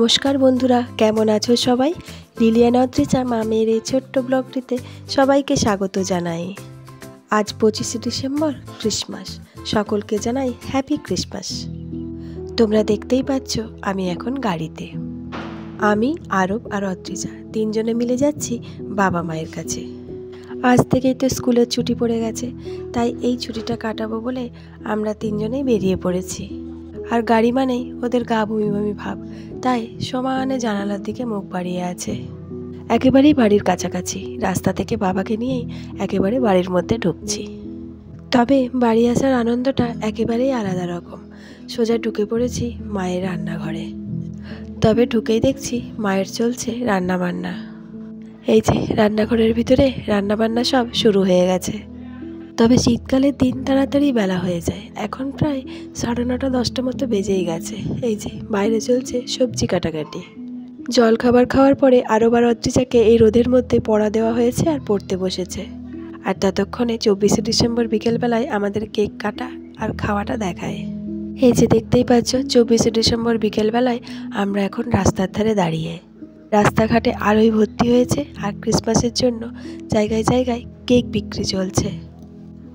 নমস্কার বন্ধুরা, কেমন আছো সবাই? লিলিয়ান অদ্রিজা মামের এই ছোট্ট ব্লগটিতে সবাইকে স্বাগত জানাই। আজ 25শে ডিসেম্বর, ক্রিসমাস। সকলকে জানাই হ্যাপি ক্রিসমাস। তোমরা দেখতেই পাচ্ছ আমি এখন গাড়িতে। আমি, আরব আর অদ্রিজা তিনজনে মিলে যাচ্ছি বাবা মায়ের কাছে। আজ থেকেই তো স্কুলের ছুটি পড়ে গেছে, তাই এই ছুটিটা কাটাবো বলে আমরা তিনজনেই বেরিয়ে পড়েছি। আর গাড়ি মানেই ওদের গা বমি বমি ভাব, তাই সমানে জানালার দিকে মুখ বাড়িয়ে আছে। একেবারেই বাড়ির কাছাকাছি, রাস্তা থেকে বাবাকে নিয়েই একেবারে বাড়ির মধ্যে ঢুকছি। তবে বাড়ি আসার আনন্দটা একেবারেই আলাদা রকম। সোজা ঢুকে পড়েছি মায়ের রান্নাঘরে। তবে ঢুকেই দেখছি মায়ের চলছে রান্না বান্না। এই যে রান্নাঘরের ভিতরে রান্না বান্না সব শুরু হয়ে গেছে। তবে শীতকালের দিন তাড়াতাড়ি বেলা হয়ে যায়, এখন প্রায় 9:30 10টা মতো বেজেই গেছে। এই যে বাইরে চলছে সবজি কাটাকাটি। জল খাওয়ার পরে আরব আর অদ্রিজাকে এই রোদের মধ্যে পড়া দেওয়া হয়েছে আর পড়তে বসেছে। আর ততক্ষণে 24শে ডিসেম্বর বিকেলবেলায় আমাদের কেক কাটা আর খাওয়াটা দেখায়। এই যে দেখতেই পাচ্ছ 24শে ডিসেম্বর বিকেলবেলায় আমরা এখন রাস্তার ধারে দাঁড়িয়ে। রাস্তাঘাটে আলোয় ভর্তি হয়েছে আর ক্রিসমাসের জন্য জায়গায় জায়গায় কেক বিক্রি চলছে।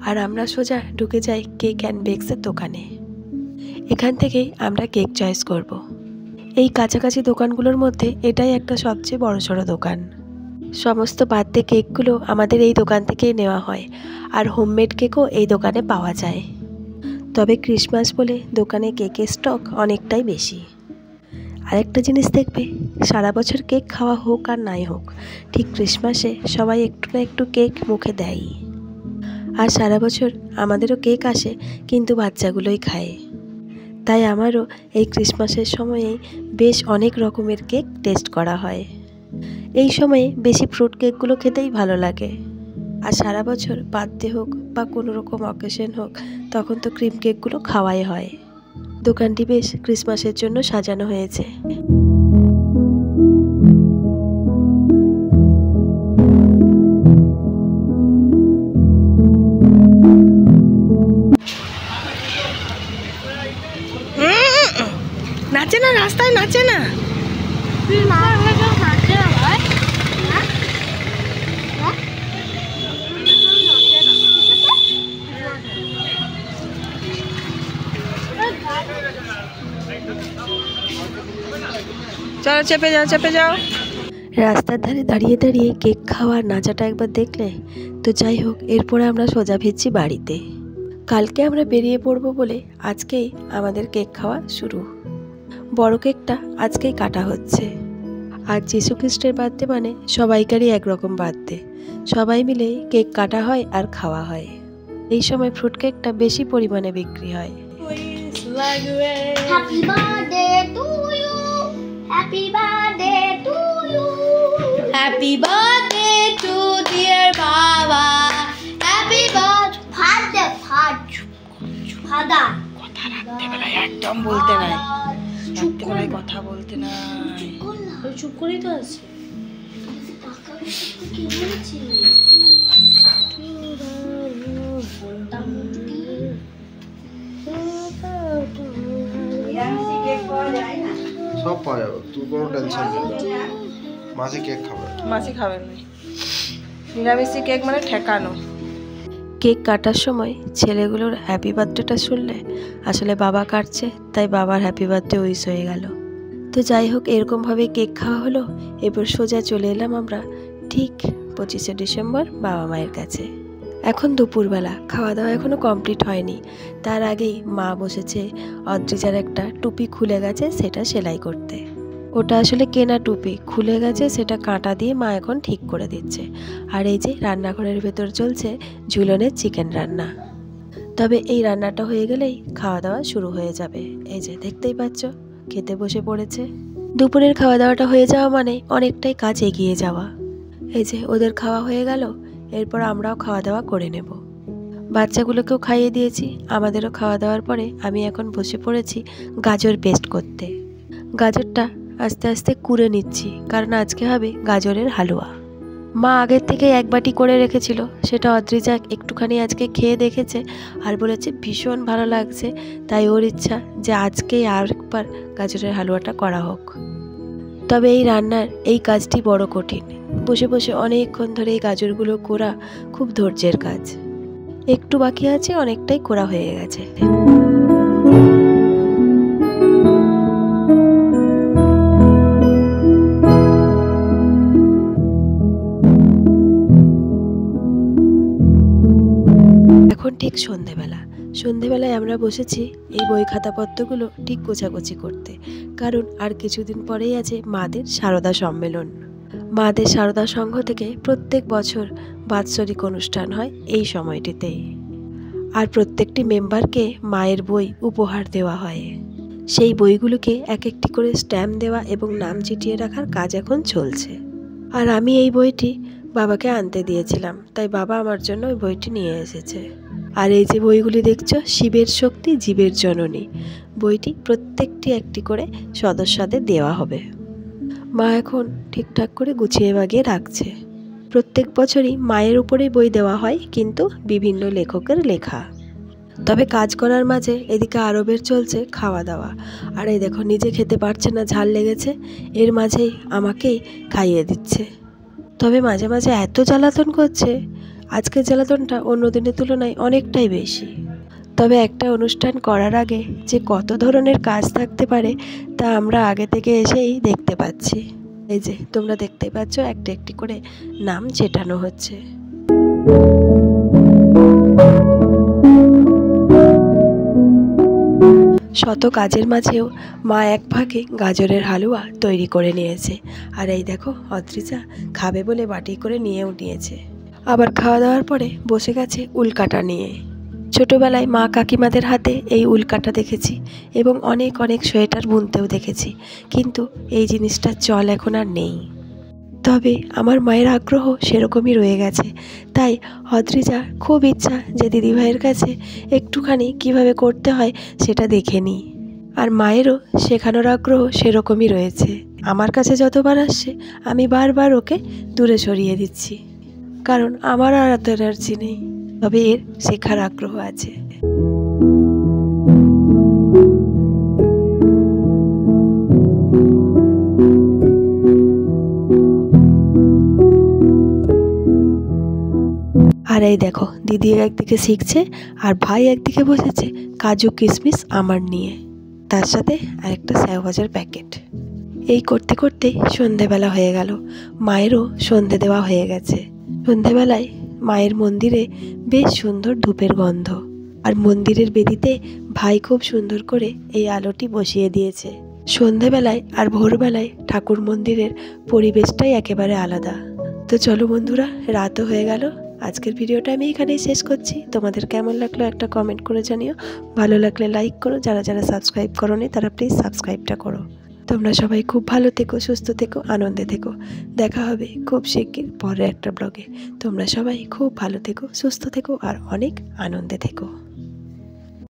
আর আমরা সোজা ঢুকে যাই কেক অ্যান্ড বেকসের দোকানে। এখান থেকেই আমরা কেক চয়েস করব। এই কাছাকাছি দোকানগুলোর মধ্যে এটাই একটা সবচেয়ে বড়সড় দোকান। সমস্ত বার্থডে কেকগুলো আমাদের এই দোকান থেকেই নেওয়া হয়, আর হোমমেড কেকও এই দোকানে পাওয়া যায়। তবে ক্রিসমাস বলে দোকানে কেকের স্টক অনেকটাই বেশি। আরেকটা জিনিস দেখবে, সারা বছর কেক খাওয়া হোক আর নাই হোক, ঠিক ক্রিসমাসে সবাই একটু না একটু কেক মুখে দেয়। আর সারা বছর আমাদেরও কেক আসে, কিন্তু বাচ্চাগুলোই খায়। তাই আমারও এই ক্রিসমাসের সময়েই বেশ অনেক রকমের কেক টেস্ট করা হয়। এই সময়ে বেশি ফ্রুট কেকগুলো খেতেই ভালো লাগে। আর সারা বছর বার্থডে হোক বা কোনো রকম অকেশন হোক, তখন তো ক্রিম কেকগুলো খাওয়াই হয়। দোকানটি বেশ ক্রিসমাসের জন্য সাজানো হয়েছে। নাচে না, রাস্তায় নাচে না। চলো চেপে যাও, চেপে যাও। রাস্তার ধারে দাঁড়িয়ে দাঁড়িয়ে কেক খাওয়ার নাচাটা একবার দেখলে তো যাই হোক। এরপরে আমরা সোজা ফিরছি বাড়িতে। কালকে আমরা বেরিয়ে পড়বো বলে আজকেই আমাদের কেক খাওয়া শুরু। বড় কেকটা আজকেই কাটা হচ্ছে। আর যিশু খ্রিস্টের বার্থডে মানে সবাইকারই একরকম বার্থডে, সবাই মিলে কেক কাটা হয় আর খাওয়া হয়। এই সময় ফ্রুট কেকটা বেশি পরিমাণে বিক্রি হয়। Happy birthday to you. Happy birthday to you. Happy birthday to dear Baba. Happy birthday. Father. কথা রাখতে বেলায় একদম বলতে নাই, রাখতে বেলায় কথা বলতে নাই। চুপ করেই তো আছে। কি বলছি? সব পাওয়া যাবে, তুই কোনো টেনশন নেই। মাসি কেক খাবে, মাসি খাবেন না। নিরামিষি কেক মানে ঠেকানো। কেক কাটার সময় ছেলেগুলোর হ্যাপি বার্থডেটা শুনলে আসলে বাবা কাটছে, তাই বাবার হ্যাপি বার্থডে উইশ হয়ে গেল। তো যাই হোক, এরকমভাবে কেক খাওয়া হলো। এরপর সোজা চলে এলাম আমরা ঠিক 25শে ডিসেম্বর বাবা মায়ের কাছে। এখন দুপুরবেলা, খাওয়া দাওয়া এখনও কমপ্লিট হয়নি। তার আগেই মা বসেছে অদ্রিজার একটা টুপি খুলে গেছে সেটা সেলাই করতে। ওটা আসলে কেনা টুপি, খুলে গেছে, সেটা কাঁটা দিয়ে মা এখন ঠিক করে দিচ্ছে। আর এই যে রান্নাঘরের ভেতর চলছে ঝুলনের চিকেন রান্না। তবে এই রান্নাটা হয়ে গেলেই খাওয়া দাওয়া শুরু হয়ে যাবে। এই যে দেখতেই পাচ্ছ খেতে বসে পড়েছে। দুপুরের খাওয়া দাওয়াটা হয়ে যাওয়া মানে অনেকটাই কাজ এগিয়ে যাওয়া। এই যে ওদের খাওয়া হয়ে গেল, এরপর আমরাও খাওয়া দাওয়া করে নেব। বাচ্চাগুলোকেও খাইয়ে দিয়েছি, আমাদেরও খাওয়া দাওয়ার পরে আমি এখন বসে পড়েছি গাজর পেস্ট করতে। গাজরটা আস্তে আস্তে কুড়ে নিচ্ছি, কারণ আজকে হবে গাজরের হালুয়া। মা আগের থেকে এক বাটি করে রেখেছিল, সেটা অদ্রিজা একটুখানি আজকে খেয়ে দেখেছে আর বলেছে ভীষণ ভালো লাগছে। তাই ওর ইচ্ছা যে আজকেই আরেকবার গাজরের হালুয়াটা করা হোক। তবে এই রান্নার এই কাজটি বড় কঠিন। বসে বসে অনেকক্ষণ ধরে এই গাজরগুলো কোরা খুব ধৈর্যের কাজ। একটু বাকি আছে, অনেকটাই কোরা হয়ে গেছে। এখন ঠিক সন্ধেবেলায় আমরা বসেছি এই বই খাতাপত্রগুলো ঠিক গোছাগুছি করতে, কারণ আর কিছুদিন পরেই আছে মাদের সারদা সম্মেলন। মাদের সারদা সংঘ থেকে প্রত্যেক বছর বাৎসরিক অনুষ্ঠান হয় এই সময়টিতেই, আর প্রত্যেকটি মেম্বারকে মায়ের বই উপহার দেওয়া হয়। সেই বইগুলোকে এক একটি করে স্ট্যাম্প দেওয়া এবং নাম চিটিয়ে রাখার কাজ এখন চলছে। আর আমি এই বইটি বাবাকে আনতে দিয়েছিলাম, তাই বাবা আমার জন্য ওই বইটি নিয়ে এসেছে। আর এই যে বইগুলি দেখছো, শিবের শক্তি জীবের জননী, বইটি প্রত্যেকটি একটি করে সদস্যদের দেওয়া হবে। মা এখন ঠিকঠাক করে গুছিয়ে বাগিয়ে রাখছে। প্রত্যেক বছরই মায়ের উপরেই বই দেওয়া হয়, কিন্তু বিভিন্ন লেখকের লেখা। তবে কাজ করার মাঝে এদিকে আরবের চলছে খাওয়া দাওয়া। আর এই দেখো, নিজে খেতে পারছে না, ঝাল লেগেছে, এর মাঝেই আমাকেই খাইয়ে দিচ্ছে। তবে মাঝে মাঝে এত জ্বালাতন করছে, আজকের জ্বালাতনটা অন্য দিনের তুলনায় অনেকটাই বেশি। তবে একটা অনুষ্ঠান করার আগে যে কত ধরনের কাজ থাকতে পারে তা আমরা আগে থেকে এসেই দেখতে পাচ্ছি। এই যে তোমরা দেখতেই পাচ্ছ, একটা একটি করে নাম চেটানো হচ্ছে। শত কাজের মাঝেও মা এক ফাঁকে গাজরের হালুয়া তৈরি করে নিয়েছে। আর এই দেখো, অদ্রিজা খাবে বলে বাটি করে নিয়েও নিয়েছে। আবার খাওয়া দাওয়ার পরে বসে গেছে উল্কাটা নিয়ে। ছোটোবেলায় মা কাকিমাদের হাতে এই উল্কাটা দেখেছি এবং অনেক অনেক সোয়েটার বুনতেও দেখেছি, কিন্তু এই জিনিসটার চল এখন আর নেই। তবে আমার মায়ের আগ্রহ সেরকমই রয়ে গেছে, তাই অদ্রিজার খুব ইচ্ছা যে দিদিভাইয়ের কাছে একটুখানি কিভাবে করতে হয় সেটা দেখে নিই। আর মায়েরও শেখানোর আগ্রহ সেরকমই রয়েছে। আমার কাছে যতবার আসছে আমি বারবার ওকে দূরে সরিয়ে দিচ্ছি, কারণ আমার আর এত এনার্জি নেই। তবে এর শেখার আগ্রহ আছে। আর এই দেখো, দিদি একদিকে শিখছে আর ভাই একদিকে বসেছে কাজু কিশমিশ আমার নিয়ে, তার সাথে আরেকটা স্যাও ভাজার প্যাকেট। এই করতে করতে সন্ধেবেলা হয়ে গেল। মায়েরও সন্ধে দেওয়া হয়ে গেছে। সন্ধেবেলায় মায়ের মন্দিরে বেশ সুন্দর ধূপের গন্ধ, আর মন্দিরের বেদিতে ভাই খুব সুন্দর করে এই আলোটি বসিয়ে দিয়েছে। সন্ধেবেলায় আর ভোরবেলায় ঠাকুর মন্দিরের পরিবেশটাই একেবারে আলাদা। তো চলো বন্ধুরা, রাতও হয়ে গেল। আজকের ভিডিওটা আমি এখানেই শেষ করছি। তোমাদের কেমন লাগলো একটা কমেন্ট করে জানিও। ভালো লাগলে লাইক করো, যারা যারা সাবস্ক্রাইব করোনি তারা প্লিজ সাবস্ক্রাইবটা করো। তোমরা সবাই খুব ভালো থেকো, সুস্থ থেকো, আনন্দে থেকো। দেখা হবে খুব শিগগির পরের একটা ব্লগে। তোমরা সবাই খুব ভালো থেকো, সুস্থ থেকো আর অনেক আনন্দে থেকো।